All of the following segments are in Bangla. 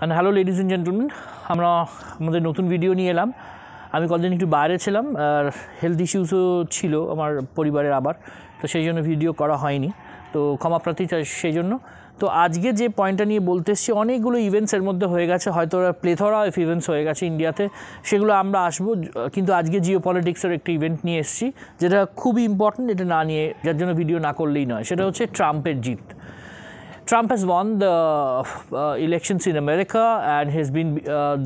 And hello ladies and gentlemen, আমরা আমাদের নতুন ভিডিও নিয়ে এলাম। আমি কতদিন একটু বাইরে ছিলাম আর হেলথ ইস্যুসও ছিল আমার পরিবারের আবার, তো সেই জন্য ভিডিও করা হয়নি, তো ক্ষমা প্রার্থী সেই জন্য। তো আজকে যে পয়েন্টটা নিয়ে বলতে এসেছি, অনেকগুলো ইভেন্টসের মধ্যে হয়ে গেছে, হয়তো প্লেথরা অফ ইভেন্টস হয়ে গেছে ইন্ডিয়াতে, সেগুলো আমরা আসবো। কিন্তু আজকে জিও পলিটিক্সের একটা ইভেন্ট নিয়ে এসেছি যেটা খুবই ইম্পর্টেন্ট, এটা না নিয়ে যার জন্য ভিডিও না করলেই নয়। সেটা হচ্ছে ট্রাম্পের জিত। Trump has won the elections in America and has been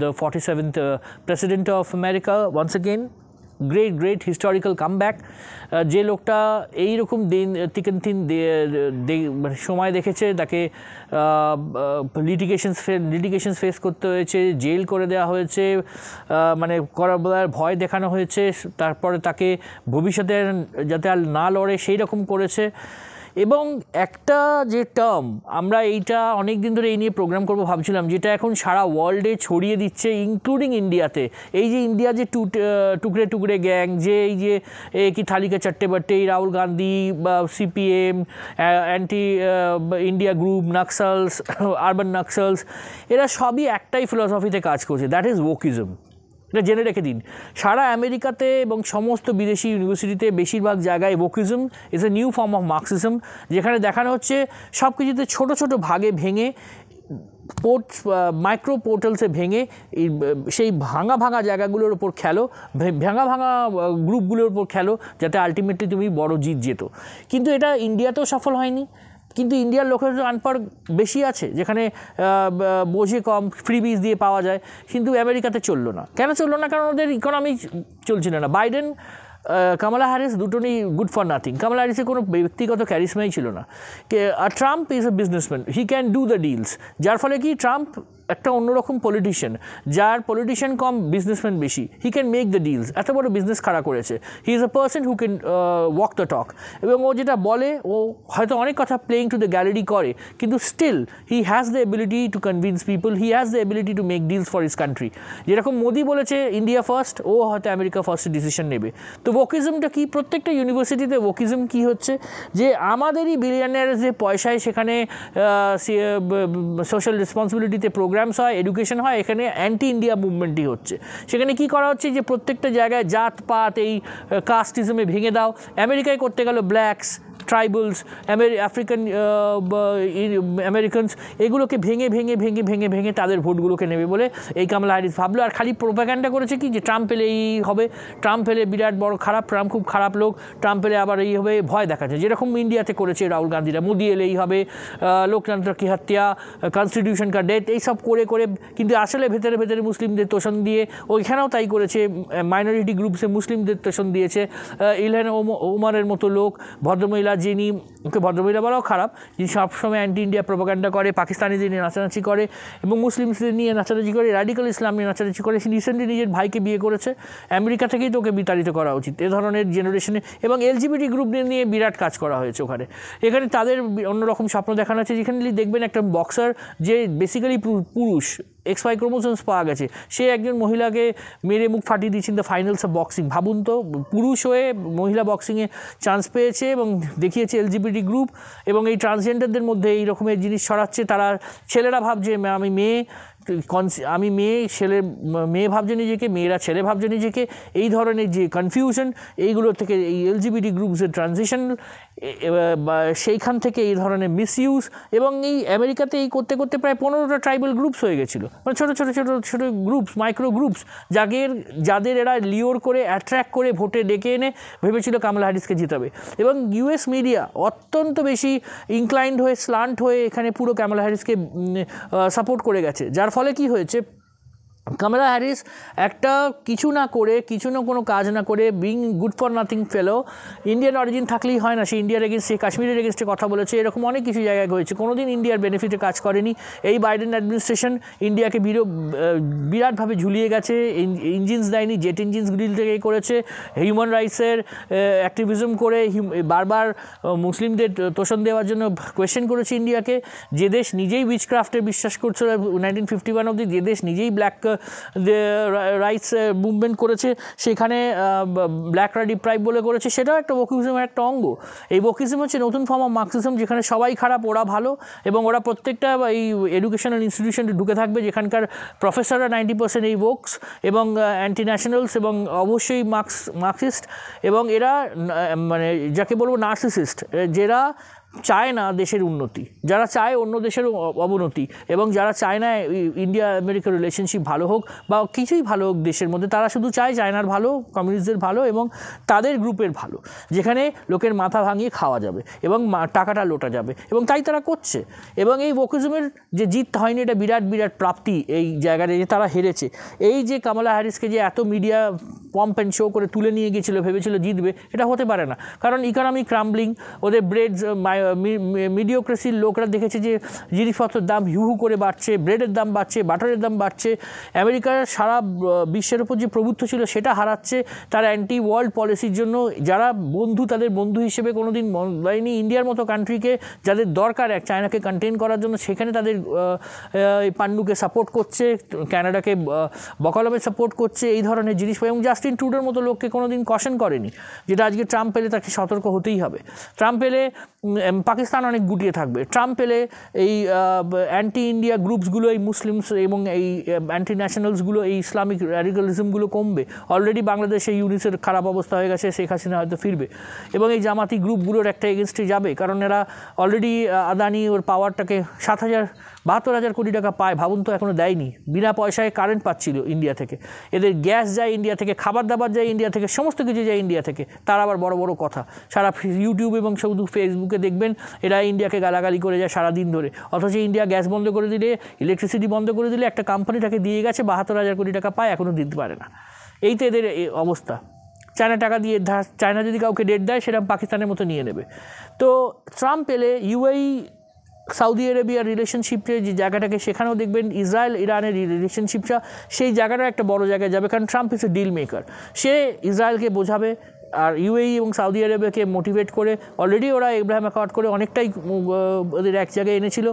the 47th president of America once again. Great historical comeback. যে লোকটা এইরকম দিন তিন সময় দেখেছে, তাকে লিটিগেশনস ফেস করতে হয়েছে, জেল করে দেওয়া হয়েছে, মানে করার ভয় দেখানো হয়েছে, তারপরে তাকে ভবিষ্যতে যাতে আর না লড়ে সেই রকম করেছে। এবং একটা যে টার্ম, আমরা এইটা অনেক দিন ধরে এই নিয়ে প্রোগ্রাম করবো ভাবছিলাম, যেটা এখন সারা ওয়ার্ল্ডে ছড়িয়ে দিচ্ছে, ইনক্লুডিং ইন্ডিয়াতে। এই যে ইন্ডিয়া যে টুকরে টুকরে গ্যাং, যে এই যে কি থালিকা চট্টোপাধ্যায়, এই রাহুল গান্ধী বা CPM, anti India group, Naxals, urban Naxals, এরা সবই একটাই ফিলসফিতে কাজ করছে, দ্যাট ইজ ওকিজম। এটা জেনে রেখে দিন, সারা আমেরিকাতে এবং সমস্ত বিদেশি ইউনিভার্সিটিতে বেশিরভাগ জায়গায় wokeism is a new form of Marxism, যেখানে দেখানো হচ্ছে সব কিছুতে ছোটো ছোটো ভাগে ভেঙে, মাইক্রো পোর্টালসে ভেঙে সেই ভাঙা জায়গাগুলোর ওপর খেলো, ভাঙা গ্রুপগুলোর ওপর খেলো, যাতে আলটিমেটলি তুমি বড় জিত যেত। কিন্তু এটা ইন্ডিয়াতেও সফল হয়নি। কিন্তু ইন্ডিয়ার লোকের আনপাড় বেশি আছে, যেখানে বোঝে কম, ফ্রিবিজ দিয়ে পাওয়া যায়, কিন্তু আমেরিকাতে চললো না। কেন চললো না? কারণ ওদের ইকোনমি চলছিল না। বাইডেন, কামালা হ্যারিস দুটোই গুড ফর নাথিং। কামালা হ্যারিসের কোনো ব্যক্তিগত ক্যারিসমাই ছিল না। আর Trump is a businessman, he can do the deals, যার ফলে কি ট্রাম্প একটা অন্যরকম পলিটিশিয়ান, যার পলিটিশিয়ান কম বিজনেসম্যান বেশি, he can make the deals. এত বড় বিজনেস খাড়া করেছে। হি is a person who can walk the talk, এবং ও যেটা বলে, ও হয়তো অনেক কথা প্লেইং টু দ্য গ্যালারি করে, কিন্তু still he has the ability to convince people, he has the ability to make deals for his country. যেরকম মোদি বলেছে ইন্ডিয়া ফার্স্ট, ও হয়তো আমেরিকা ফার্স্ট ডিসিশন নেবে। তো ওকিজমটা কি? প্রত্যেকটা ইউনিভার্সিটিতে ওকিজম কি হচ্ছে, যে আমাদেরই বিলিয়নের যে পয়সায় সেখানে সোশ্যাল রেসপন্সিবিলিটিতে প্রোগ্রামস হয়, এডুকেশন হয়, এখানে অ্যান্টি ইন্ডিয়া মুভমেন্টই হচ্ছে। সেখানে কি করা হচ্ছে, যে প্রত্যেকটা জায়গায় জাতপাত, এই কাস্টিজমে ভেঙে দাও। আমেরিকায় করতে গেল ব্ল্যাকস, ট্রাইবালস, আফ্রিকান আমেরিকানস, এগুলোকে ভেঙে তাদের ভোটগুলোকে নেবে বলে এই কামালা হ্যারিস ভাবলো। আর খালি প্রোপাগ্যান্ডা করেছে কি, যে ট্রাম্প পেলে এই হবে, ট্রাম্প পেলে বিরাট বড় খারাপ, ট্রাম্প খুব খারাপ লোক, ট্রাম্প পেলে আবার এই হবে, ভয় দেখাচ্ছে, যেরকম ইন্ডিয়াতে করেছে রাহুল গান্ধীরা, মোদি এলে এই হবে, লোকতন্ত্র কি হত্যা, কনস্টিটিউশন কা ডেথ, এইসব করে, কিন্তু আসলে ভেতরে মুসলিমদের তোষণ দিয়ে, ওইখানেও তাই করেছে, মাইনরিটি গ্রুপসে মুসলিমদের তোষণ দিয়েছে। ইলহান ওমরের মতো লোক, ভদ্রমহিলা, যিনি, ওকে ভদ্রমহিলা বলাও খারাপ, যিনি সবসময় অ্যান্টি ইন্ডিয়া প্রোপাগান্ডা করে, পাকিস্তানিদের নিয়ে নাচানাচি করে এবং মুসলিমদের নিয়ে নাচানাচি করে, রাডিক্যাল ইসলাম নিয়ে নাচানাচি করে। সে রিসেন্টলি নিজের ভাইকে বিয়ে করেছে। আমেরিকা থেকেই তো ওকে বিতাড়িত করা উচিত, এ ধরনের জেনারেশনে। এবং এলজিবিটি গ্রুপ নিয়ে বিরাট কাজ করা হয়েছে এখানে তাদের অন্যরকম স্বপ্ন দেখানো আছে। যেখানে দেখবেন একটা বক্সার, যে বেসিক্যালি পুরুষ, XY ক্রোমোসোমস পাওয়া গেছে, সে একজন মহিলাকে মেরে মুখ ফাটিয়ে দিয়েছেন দ্য ফাইনালস অফ বক্সিং। ভাবুন তো, পুরুষ হয়ে মহিলা বক্সিংয়ে চান্স পেয়েছে এবং দেখিয়েছে এলজিবিটি গ্রুপ, এবং এই ট্রান্সজেন্ডারদের মধ্যে এই রকমের জিনিস ছড়াচ্ছে। তারা, ছেলেরা ভাবছে আমি মেয়ে ভাবছে নিজেকে, মেয়েরা ছেলে ভাবছে নিজেকে। এই ধরনের যে কনফিউশন, এইগুলো থেকে এই এলজিবিটি গ্রুপসের ট্রানজিশন, সেইখান থেকে এই ধরনের মিসইউজ। এবং এই আমেরিকাতে এই করতে প্রায় 15টা ট্রাইবাল গ্রুপস হয়ে গেছিলো, মানে ছোটো গ্রুপস, মাইক্রো গ্রুপস, যাদের এরা লিওর করে, অ্যাট্রাক্ট করে ভোটে ডেকে এনে ভেবেছিল কামালা হ্যারিসকে জিতাবে। এবং ইউএস মিডিয়া অত্যন্ত বেশি ইনক্লাইন্ড হয়ে, স্লান্ট হয়ে এখানে পুরো কামালা হ্যারিসকে সাপোর্ট করে গেছে। যার ফলে কি হয়েছে, কামালা হ্যারিস একটা কিছু না কোনো কাজ না করে, being good for nothing fellow, Indian origin থাকলেই হয় না, সে ইন্ডিয়ার এগেনস্টে, কাশ্মীরের এগেনস্টে কথা বলেছে, এরকম অনেক কিছু জায়গায় হয়েছে। কোনোদিন ইন্ডিয়ার বেনিফিটে কাজ করেনি। এই বাইডেন অ্যাডমিনিস্ট্রেশন ইন্ডিয়াকে বিরাটভাবে ঝুলিয়ে গেছে, ইঞ্জিনস দেয়নি, জেট ইঞ্জিনসগুলি থেকেই করেছে, হিউম্যান রাইটসের অ্যাক্টিভিজম করে বারবার মুসলিমদের তোষণ দেওয়ার জন্য কোয়েশ্চেন করেছে ইন্ডিয়াকে। যে দেশ নিজেই উইচক্রাফটে বিশ্বাস করছিল 1951 অবধি, যে দেশ নিজেই ব্ল্যাক রাইটস মুভমেন্ট করেছে, সেখানে ব্ল্যাকরা ডিপ্রাইভ বলে করেছে, সেটাও একটা ওকিজমের একটা অঙ্গ। এই ওকিজম হচ্ছে নতুন ফর্ম অফ মার্কসিজম, যেখানে সবাই খারাপ, ওরা ভালো, এবং ওরা প্রত্যেকটা এই এডুকেশনাল ইনস্টিটিউশনে ঢুকে থাকবে যেখানকার প্রফেসররা 90% এই ভোক্স এবং অ্যান্টি ন্যাশনালস এবং অবশ্যই মার্কসিস্ট, এবং এরা মানে যাকে বলবো নার্সিসিস্ট, যারা চায় না দেশের উন্নতি, যারা চায় অন্য দেশের অবনতি, এবং যারা চায় না ইন্ডিয়া আমেরিকার রিলেশনশিপ ভালো হোক বা কিছুই ভালো হোক দেশের মধ্যে, তারা শুধু চায় চায়নার ভালো, কমিউনিস্টদের ভালো এবং তাদের গ্রুপের ভালো, যেখানে লোকের মাথা ভাঙিয়ে খাওয়া যাবে এবং টাকাটা লোটা যাবে, এবং তাই তারা করছে। এবং এই ওকিজমের যে জিত হয়নি, এটা বিরাট বিরাট প্রাপ্তি এই জায়গায় যে তারা হেরেছে। এই যে কামালা হ্যারিসকে যে এত মিডিয়া পম্প অ্যান্ড শো করে তুলে নিয়ে গিয়েছিল, ভেবেছিল জিতবে, এটা হতে পারে না, কারণ ইকোনমি ক্রাম্বলিং, ওদের ব্রেড মিডিওক্রেসির লোকরা দেখেছে যে জিনিসপত্রের দাম হু করে বাড়ছে, ব্রেডের দাম বাড়ছে, বাটারের দাম বাড়ছে, আমেরিকার সারা বিশ্বের উপর যে প্রভুত্ব ছিল সেটা হারাচ্ছে, তার অ্যান্টি ওয়ার্ল্ড পলিসির জন্য যারা বন্ধু, তাদের বন্ধু হিসেবে কোনো দিন দেয়নি। ইন্ডিয়ার মতো কান্ট্রিকে যাদের দরকার এক চায়নাকে কন্টেন করার জন্য, সেখানে তাদের পান্ডুকে সাপোর্ট করছে, ক্যানাডাকে বকালমে সাপোর্ট করছে, এই ধরনের জিনিস, এবং জাস্টিন ট্রুডোর মতো লোককে কোনো দিন কশন করেনি, যেটা আজকে ট্রাম্প পেলে তাকে সতর্ক হতেই হবে। ট্রাম্প পেলে পাকিস্তান অনেক গুটিয়ে থাকবে, ট্রাম্প পেলে এই অ্যান্টি ইন্ডিয়া গ্রুপসগুলো, এই মুসলিমস এবং এই অ্যান্টি ন্যাশনালসগুলো, এই ইসলামিক র্যাডিক্যালিজমগুলো কমবে। অলরেডি বাংলাদেশে ইউনিসের খারাপ অবস্থা হয়ে গেছে, শেখ হাসিনা হয়তো ফিরবে, এবং এই জামাতি গ্রুপগুলোর একটা এগেনস্টে যাবে, কারণ এরা অলরেডি আদানি ওর পাওয়ারটাকে 72,000 কোটি টাকা পায়, ভাবুন তো, এখনও দেয়নি, বিনা পয়সায় কারেন্ট পাচ্ছিল ইন্ডিয়া থেকে, এদের গ্যাস যায় ইন্ডিয়া থেকে, খাবার দাবার যায় ইন্ডিয়া থেকে, সমস্ত কিছু যায় ইন্ডিয়া থেকে, তার আবার বড় বড় কথা, সারা ইউটিউব এবং শুধু ফেসবুকে দেখবেন এরা ইন্ডিয়াকে গালাগালি করে যায় সারাদিন ধরে, অথচ ইন্ডিয়া গ্যাস বন্ধ করে দিলে, ইলেকট্রিসিটি বন্ধ করে দিলে, একটা কোম্পানি তাকে দিয়ে গেছে 72,000 কোটি টাকা পায়, এখনও দিতে পারে না। এই তো এদের অবস্থা। চায়না টাকা দিয়ে, চায়না যদি কাউকে ডেট দেয়, সেটা পাকিস্তানের মতো নিয়ে নেবে। তো ট্রাম্প এলে ইউএই সাউদি আরেবিয়ার রিলেশনশিপে যে জায়গাটাকে, সেখানেও দেখবেন ইসরায়েল ইরানের রিলেশনশিপটা সেই জায়গাটা একটা বড় জায়গায় যাবে, কারণ Trump is a deal maker. সে ইসরায়েলকে বোঝাবে, আর ইউএই এবং সৌদি আরবিয়াকে মোটিভেট করে, অলরেডি ওরা এব্রাহাম অ্যাকর্ড করে অনেকটাই ওদের এক জায়গায় এনেছিল,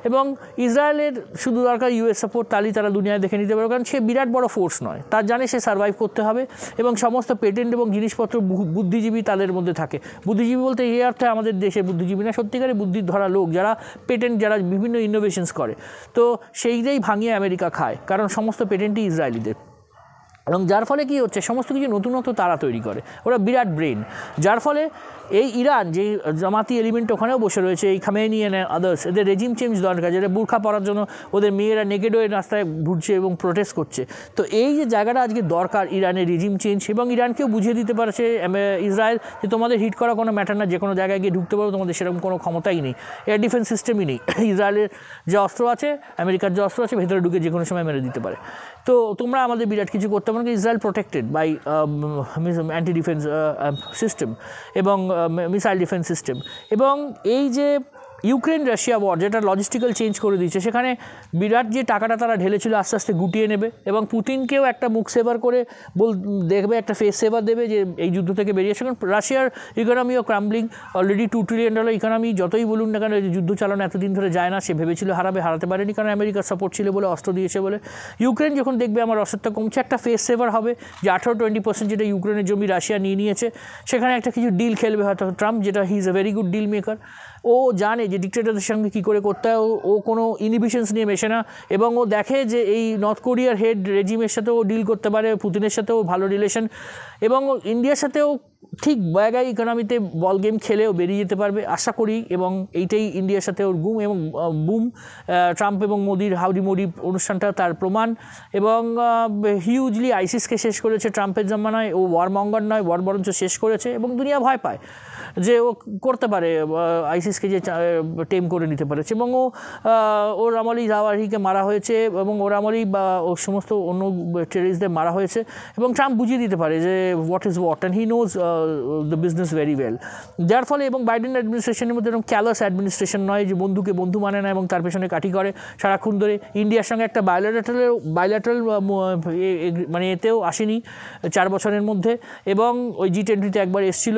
এবং ইসরায়েলের শুধু দরকার ইউএস সাপোর্ট, তাহলেই তারা দুনিয়ায় দেখে নিতে পারবে, কারণ সে বিরাট বড় ফোর্স নয়, তার জানে সে সার্ভাইভ করতে হবে, এবং সমস্ত পেটেন্ট এবং জিনিসপত্র বুদ্ধিজীবী তাদের মধ্যে থাকে। বুদ্ধিজীবী বলতে এই অর্থে আমাদের দেশের বুদ্ধিজীবী না, সত্যিকারের বুদ্ধির ধরা লোক, যারা পেটেন্ট, যারা বিভিন্ন ইনোভেশনস করে, তো সেইটাই ভাঙিয়ে আমেরিকা খায়, কারণ সমস্ত পেটেন্টই ইসরায়েলিদের। এবং যার ফলে কী হচ্ছে, সমস্ত কিছু নতুনত্ব তারা তৈরি করে, ওরা বিরাট ব্রেন, যার ফলে এই ইরান যে জামাতি এলিমেন্ট ওখানেও বসে রয়েছে, এই খামেনি অ্যান্ড আদার্স, এদের রেজিম চেঞ্জ দরকার, যেটা বুরখা পরার জন্য ওদের মেয়েরা নেকেড হয়ে রাস্তায় ঘুরছে এবং প্রোটেস্ট করছে। তো এই যে জায়গাটা আজকে দরকার ইরানের রেজিম চেঞ্জ, এবং ইরানকেও বুঝিয়ে দিতে পারছে ইসরায়েল যে তোমাদের হিট করা কোনো ম্যাটার না, যে কোনো জায়গায় গিয়ে ঢুকতে পারো, তোমাদের সেরকম কোনো ক্ষমতাই নেই, এয়ার ডিফেন্স সিস্টেমই নেই, ইসরায়েলের যে অস্ত্র আছে, আমেরিকার যে অস্ত্র আছে, ভেতরে ঢুকে যে কোনো সময় মেরে দিতে পারে। তো তোমরা আমাদের বিরাট কিছু করতে পারো, Israel protected by anti defence system এবং মিসাইল ডিফেন্স সিস্টেম। এবং এই যে ইউক্রেন রাশিয়া ওয়ার, যেটা লজিস্টিক্যাল চেঞ্জ করে দিচ্ছে, সেখানে বিরাট যে টাকাটা তারা ঢেলেছিল আস্তে আস্তে গুটিয়ে নেবে, এবং পুতিনকেও একটা মুখ সেভার করে দেখবে, একটা ফেস সেভার দেবে যে এই যুদ্ধ থেকে বেরিয়েছে। কারণ রাশিয়ার ইকোনমিও ক্রাম্বলিং, অলরেডি $2 ট্রিলিয়ন ইকোনমি, যতই বলুন না কেন যুদ্ধ চালানো এতদিন ধরে যায় না, সে ভেবেছিল হারাতে পারেনি, কারণ আমেরিকার সাপোর্ট ছিল বলে, অস্ত্র দিয়েছে বলে। ইউক্রেন যখন দেখবে আমার অস্ত্রটা কমছে, একটা ফেস সেভার হবে, যে 18-20% যেটা ইউক্রেনের জমি রাশিয়া নিয়ে নিয়েছে, সেখানে একটা কিছু ডিল খেলবে হয়তো ট্রাম্প, যেটা he is a very good deal maker. ও জানে যে ডিক্টেটরদের সঙ্গে কী করে করতে হয়, ও কোনো ইনহিবিশনস নিয়ে মেশে না, এবং ও দেখে যে এই নর্থ কোরিয়ার হেড রেজিমের সাথেও ডিল করতে পারে, পুতিনের সাথেও ভালো রিলেশন, এবং ইন্ডিয়ার সাথেও ঠিক জায়গায় ইকোনমিতে বল গেম খেলেও বেরিয়ে যেতে পারবে আশা করি। এবং এইটাই ইন্ডিয়ার সাথে ওর গুম এবং বুম, ট্রাম্প এবং মোদির হাউডি মোদি অনুষ্ঠানটা তার প্রমাণ। এবং হিউজলি আইসিসকে শেষ করেছে ট্রাম্পের জমানায়, ও ওয়ারমঙ্গার নয়, ওয়ার বরঞ্চ শেষ করেছে, এবং দুনিয়া ভয় পায় যে ও করতে পারে, আইসিসকে যে টেম করে নিতে পারেছে। এবং ওর আমলেই জাওয়াহিরিকে মারা হয়েছে, এবং ওর আমলেই বা ও সমস্ত অন্য টেররিস্টদের মারা হয়েছে, এবং ট্রাম্প বুঝিয়ে দিতে পারে যে what is what, and he knows the business very well, যার ফলে এবং বাইডেন অ্যাডমিনিস্ট্রেশনের মধ্যে এরকম ক্যালাস অ্যাডমিনিস্ট্রেশন নয় যে বন্ধুকে বন্ধু মানে না এবং তার পেছনে কাঠি করে সারাক্ষণ ধরে। ইন্ডিয়ার সঙ্গে একটা বাইল্যাটারাল মানে এতেও আসেনি 4 বছরের মধ্যে, এবং ওই G20-তে একবার এসেছিল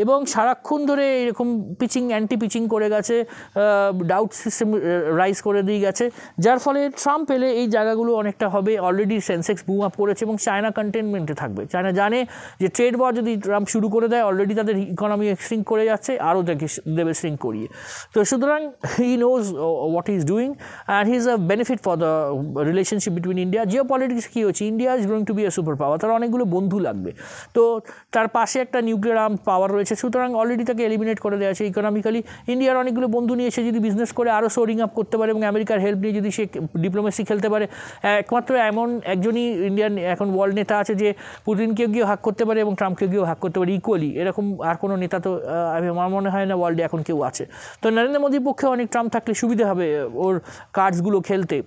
এবং সারাক্ষণ ধরে এরকম অ্যান্টি পিচিং করে গেছে, ডাউট সিস্টেম রাইজ করে দিয়ে গেছে, যার ফলে ট্রাম্প এলে এই জায়গাগুলো অনেকটা হবে। অলরেডি সেন্সেক্স বুম আপ করেছে এবং চায়না কন্টেনমেন্টে থাকবে। চায়না জানে যে ট্রেড ওয়ার যদি ট্রাম্প শুরু করে দেয়, অলরেডি তাদের ইকোনমি শ্রিঙ্ক করে যাচ্ছে, আরও দেবে শ্রিঙ্ক করিয়ে। তো সুতরাং he knows what he is doing and he is a benefit for the relationship between India. Geo politics কী হচ্ছে, India is going to be a super power, তার অনেকগুলো বন্ধু লাগবে, তো তার পাশে একটা নিউক্লিয়ার আর্ম পাওয়ার রয়েছে, সুতরাং অলরেডি তাকে এলিমিনেট করে দেওয়া আছে ইকোনমিক্যালি। ইন্ডিয়ার অনেকগুলো বন্ধু নিয়ে সে যদি বিজনেস করে আরও সোরিং আপ করতে পারে এবং আমেরিকার হেল্প নিয়ে যদি সে ডিপ্লোমেসি খেলতে পারে, একমাত্র এমন একজনই ইন্ডিয়ান এখন ওয়ার্ল্ড নেতা আছে যে পুতিনকে গিয়েও হ্যাক করতে পারে এবং ট্রাম্পকে গিয়েও হ্যাক করতে পারে ইকুয়ালি। এরকম আর কোনো নেতা তো আমার মনে হয় না ওয়ার্ল্ডে এখন কেউ আছে। তো নরেন্দ্র মোদীর পক্ষে অনেক ট্রাম্প থাকলে সুবিধা হবে ওর কার্ডসগুলো খেলতে,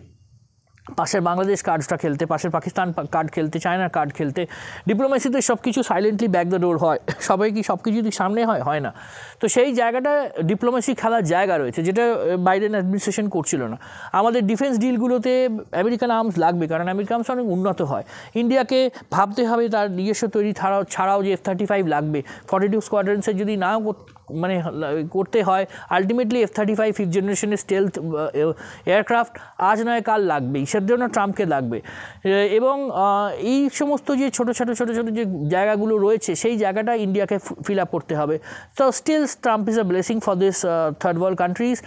পাশের বাংলাদেশ কার্ডসটা খেলতে, পাশের পাকিস্তান কার্ড খেলতে, চায়নার কার্ড খেলতে। ডিপ্লোমেসিতে সব কিছু সাইলেন্টলি ব্যাক দ্য ডোর হয়, সবাই কি সব কিছু যদি সামনে হয় না। তো সেই জায়গাটা ডিপ্লোমেসি খেলার জায়গা রয়েছে, যেটা বাইডেন অ্যাডমিনিস্ট্রেশন করছিল না। আমাদের ডিফেন্স ডিলগুলোতে আমেরিকান আর্মস লাগবে, কারণ আমেরিকান আর্মস অনেক উন্নত হয়। ইন্ডিয়াকে ভাবতে হবে তার নিজস্ব তৈরি ছাড়াও যে F-35 লাগবে, 42 স্কোয়াড্রন্সের যদি নাও মানে করতে হয়, আলটিমেটলি F-35 5th জেনারেশনের স্টেলথ এয়ারক্রাফট আজ নয় কাল লাগবেই, সের জন্য ট্রাম্পকে লাগবে। এবং এই সমস্ত যে ছোটো ছোটো যে জায়গাগুলো রয়েছে, সেই জায়গাটা ইন্ডিয়াকে ফিল আপ করতে হবে। তো still Trump is a blessing for this third world countries.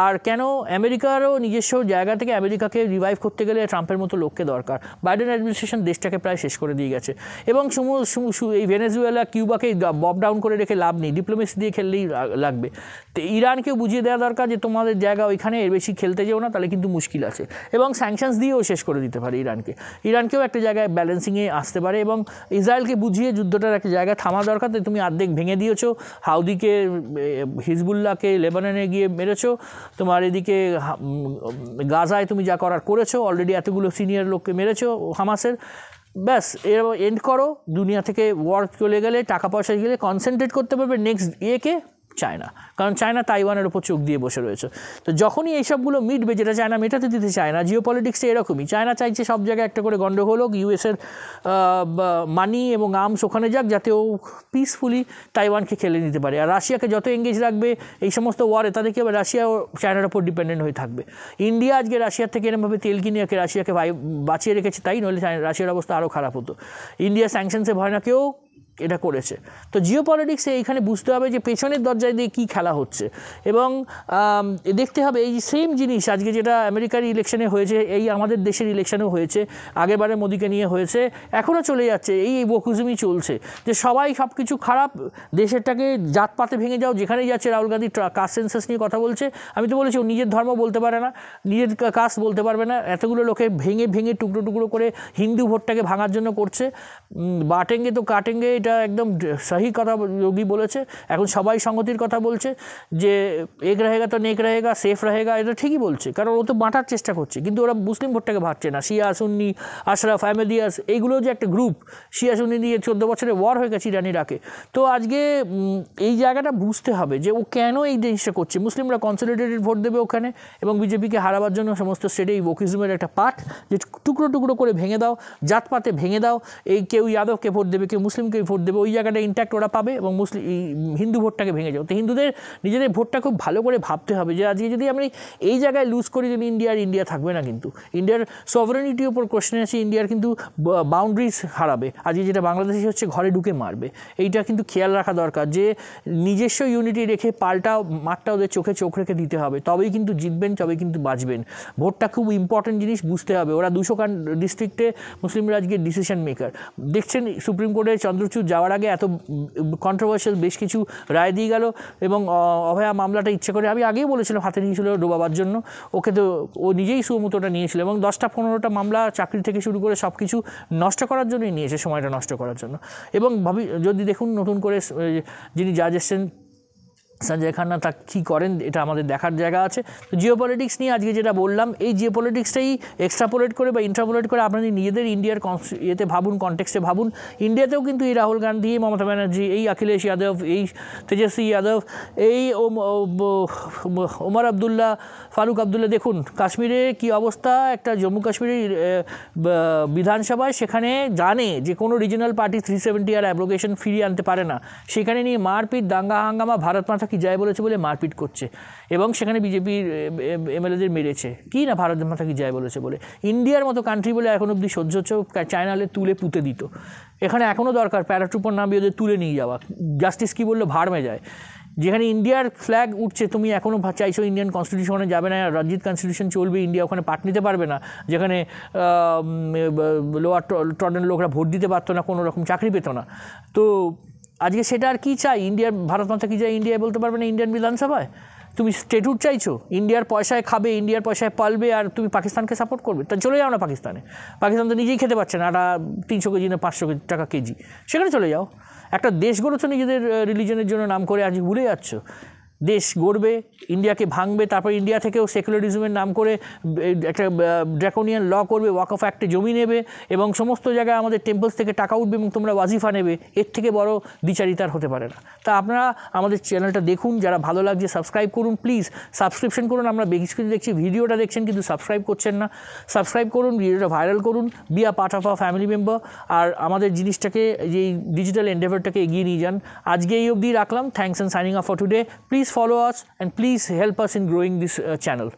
আর কেন আমেরিকারও নিজস্ব জায়গা থেকে আমেরিকাকে রিভাইভ করতে গেলে ট্রাম্পের মতো লোককে দরকার। বাইডেন অ্যাডমিনিস্ট্রেশন দেশটাকে প্রায় শেষ করে দিয়ে গেছে এবং এই ভেনেজুয়েলা কিউবাকে বব ডাউন করে রেখে লাভ নেই, ডিপ্লোমেসি দিয়ে খেললেই লাগবে। তো ইরানকেও বুঝিয়ে দেওয়া দরকার যে তোমাদের জায়গা ওইখানে, এর বেশি খেলতে যেও না, তাহলে কিন্তু মুশকিল আছে। এবং স্যাংশনস দিয়েও শেষ করে দিতে পারে ইরানকেও একটা জায়গায় ব্যালেন্সিংয়ে আসতে পারে। এবং ইসরায়েলকে বুঝিয়ে যুদ্ধটার একটা জায়গায় থামা দরকার। তাই তুমি অর্ধেক ভেঙে দিয়েছো, হাউদিকে, হিজবুল্লাহকে লেবাননে গিয়ে মেরেছো, তোমার এদিকে গাজায় তুমি যা করার করেছো, অলরেডি এতগুলো সিনিয়র লোককে মেরেছো হামাসের। ব্যাস এর এন্ড করো, দুনিয়া থেকে ওয়ার চলে গেলে, টাকা পয়সা গেলে কনসেন্ট্রেট করতে পারবে নেক্সট চায়না, কারণ চায়না তাইওয়ানের ওপর চোখ দিয়ে বসে রয়েছে। তো যখনই এইসবগুলো মিটবে, যেটা চায়না মেটাতে দিতে চায় না, জিও পলিটিক্সে এরকমই, চায়না চাইছে সব জায়গায় একটা করে গণ্ডগোল হোক, ইউএসের মানি এবং আর্মস ওখানে যাক, যাতে ও পিসফুলি তাইওয়ানকে খেলে নিতে পারে। আর রাশিয়াকে যত এঙ্গেজ রাখবে এই সমস্ত ওয়ারে, তাদের কি হবে, রাশিয়া ও চায়নার ওপর ডিপেন্ডেন্ট হয়ে থাকবে। ইন্ডিয়া আজকে রাশিয়ার থেকে এরমভাবে তেল কিনে রাশিয়াকে বাঁচিয়ে রেখেছে, তাই নইলে রাশিয়ার অবস্থা আরও খারাপ হতো। ইন্ডিয়া স্যাংশনসে ভয় না কেউ এটা করেছে। তো জিও পলিটিক্সে এইখানে বুঝতে হবে যে পেছনের দরজায় দিয়ে কী খেলা হচ্ছে, এবং দেখতে হবে এই সেম জিনিস আজকে যেটা আমেরিকার ইলেকশনে হয়েছে, এই আমাদের দেশের ইলেকশনেও হয়েছে, আগেরবারে মোদিকে নিয়ে হয়েছে, এখনও চলে যাচ্ছে, এই ওকুজমই চলছে যে সবাই সব কিছু খারাপ, দেশেরটাকে জাতপাতে ভেঙে যাও। যেখানেই যাচ্ছে রাহুল গান্ধী কাস্ট সেন্সাস নিয়ে কথা বলছে, আমি তো বলেছি ও নিজের ধর্ম বলতে পারে না, নিজের কাস্ট বলতে পারবে না, এতগুলো লোকে ভেঙে টুকরো টুকরো করে হিন্দু ভোটটাকে ভাঙার জন্য করছে। বাটেঙ্গে তো কাটেঙ্গে, এটা একদম সহি কথা যোগী বলেছে। এখন সবাই সংগতির কথা বলছে যে এক রহেগা তো নেক রহেগা, সেফ রহেগা, এটা ঠিকই বলছে, কারণ ও তো বাঁটার চেষ্টা করছে, কিন্তু ওরা মুসলিম ভোটটাকে ভাবছে না। শিয়া সুন্নি, আশরাফ, আহমেদিয়াস, এইগুলো যে একটা গ্রুপ, শিয়া সুন্নি দিয়ে 14 বছরে ওয়ার হয়ে গেছে ইরান ইরাকে। তো আজকে এই জায়গাটা বুঝতে হবে যে ও কেন এই জিনিসটা করছে। মুসলিমরা কনসলিডেটেড ভোট দেবে ওখানে, এবং বিজেপিকে হারাবার জন্য সমস্ত স্টেটে এই ওকিজমের একটা পার্ট, যে টুকরো টুকরো করে ভেঙে দাও, জাতপাতে ভেঙে দাও, এই কেউ যাদবকে ভোট দেবে, কেউ মুসলিমকে ভোট দেবে, ওই জায়গাটা ইন্ট্যাক্ট ওরা পাবে, এবং হিন্দু ভোটটাকে ভেঙে যাও। তো হিন্দুদের নিজেদের ভোটটা খুব ভালো করে ভাবতে হবে যে আজকে যদি আমি এই জায়গায় লুজ করি, যদি ইন্ডিয়া থাকবে না, কিন্তু ইন্ডিয়ার সভারেনিটির উপর কোশ্চেন আছে, ইন্ডিয়ার কিন্তু বাউন্ডারিজ হারাবে। আজকে যেটা বাংলাদেশে হচ্ছে ঘরে ঢুকে মারবে, এইটা কিন্তু খেয়াল রাখা দরকার যে নিজস্ব ইউনিটি রেখে পাল্টা মাঠটা ওদের চোখে চোখ রেখে দিতে হবে, তবেই কিন্তু জিতবেন, তবেই কিন্তু বাঁচবেন। ভোটটা খুব ইম্পর্টেন্ট জিনিস, বুঝতে হবে। ওরা 200 ডিস্ট্রিক্টে মুসলিমরা আজকে ডিসিশন মেকার। দেখছেন সুপ্রিম কোর্টে চন্দ্রচূড় যাওয়ার আগে এত কন্ট্রোভার্সিয়াল বেশ কিছু রায় দিয়ে গেল, এবং অভয়া মামলাটা ইচ্ছে করে, আমি আগেই বলেছিলাম, হাতে নিয়েছিল ডোবাবার জন্য ওকে, তো ও নিজেই সুমতোটা নিয়েছিল, এবং 10-15টা মামলা চাকরি থেকে শুরু করে সব কিছু নষ্ট করার জন্যই নিয়েছে, সময়টা নষ্ট করার জন্য। এবং যদি দেখুন নতুন করে যিনি জাজ এসছেন সঞ্জয় খান্না তা কী করেন এটা আমাদের দেখার জায়গা আছে। তো জিওপলিটিক্স নিয়ে আজকে যেটা বললাম, এই জিওপলিটিক্সটাই এক্সট্রাপোলেট করে বা ইন্ট্রাপোলেট করে আপনাদের নিজেদের ইন্ডিয়ার ইয়েতে ভাবুন, কনটেক্সটে ভাবুন। ইন্ডিয়াতেও কিন্তু এই রাহুল গান্ধী, এই মমতা ব্যানার্জি, এই অখিলেশ যাদব, এই তেজস্বী যাদব, এই ওমর আবদুল্লাহ, ফারুক আবদুল্লাহ, দেখুন কাশ্মীরে কি অবস্থা। একটা জম্মু কাশ্মীরের বিধানসভায় সেখানে জানে যে কোনো রিজনাল পার্টি 370 আর অ্যাব্রোগেশন ফিরিয়ে আনতে পারে না, সেখানে নিয়ে মারপিট, দাঙ্গা হাঙ্গামা, ভারত মাতা কি যায় বলেছে বলে মারপিট করছে, এবং সেখানে বিজেপির এমএলএদের মেরেছে কি না, ভারত মাতা কি যায় বলেছে বলে। ইন্ডিয়ার মতো কান্ট্রি বলে এখন অবধি সহ্য হচ্ছে, চায়নালে তুলে পুঁতে দিত। এখানে এখনও দরকার প্যারাট্রুপার নামিয়ে ওদের তুলে নিয়ে যাওয়া। জাস্টিস কি বললো, ভাড়মে যায়। যেখানে ইন্ডিয়ার ফ্ল্যাগ উঠছে, তুমি এখনও চাইছো ইন্ডিয়ান কনস্টিটিউশনে যাবে না, রাজ্যিত কনস্টিটিউশন চলবে, ইন্ডিয়া ওখানে পাঠ নিতে পারবে না, যেখানে লোয়ার টর্ডেন লোকরা ভোট দিতে পারতো না, কোনো রকম চাকরি পেত না। তো আজকে সেটা আর কি চাই? ইন্ডিয়ার ভারত মাতা কি যায় ইন্ডিয়ায় বলতে পারবে না ইন্ডিয়ান বিধানসভায়? তুমি স্টেটুট চাইছো, ইন্ডিয়ার পয়সায় খাবে, ইন্ডিয়ার পয়সায় পালবে, আর তুমি পাকিস্তানকে সাপোর্ট করবে? তা চলে যাও না পাকিস্তানে। পাকিস্তান তো নিজেই খেতে পারছে না, একটা 300 কেজি না 500 টাকা কেজি, সেখানে চলে যাও। একটা দেশ গড়েছো নিজেদের রিলিজনের জন্য নাম করে, আজ ভুলে যাচ্ছ। দেশ গড়বে, ইন্ডিয়াকে ভাঙবে, তারপর ইন্ডিয়া থেকেও সেকুলারিজমের নাম করে একটা ড্রাকোনিয়ান ল করবে, ওয়াক অফ অ্যাক্টে জমি নেবে, এবং সমস্ত জায়গায় আমাদের টেম্পলস থেকে টাকা উঠবে এবং তোমরা ওয়াজিফা নেবে। এর থেকে বড় দ্বিচারিতার হতে পারে না। তা আপনারা আমাদের চ্যানেলটা দেখুন, যারা ভালো লাগছে সাবস্ক্রাইব করুন, প্লিজ সাবস্ক্রিপশন করুন। আমরা বেগ স্ক্রিনে দেখছি, ভিডিওটা দেখছেন কিন্তু সাবস্ক্রাইব করছেন না। সাবস্ক্রাইব করুন, ভিডিওটা ভাইরাল করুন, be a part of a family member, আর আমাদের জিনিসটাকে, যে ডিজিটাল এন্ডেভারটাকে এগিয়ে নিয়ে যান। আজকে এই অবধি রাখলাম। Thanks and signing off for today. Please follow us and please help us in growing this channel.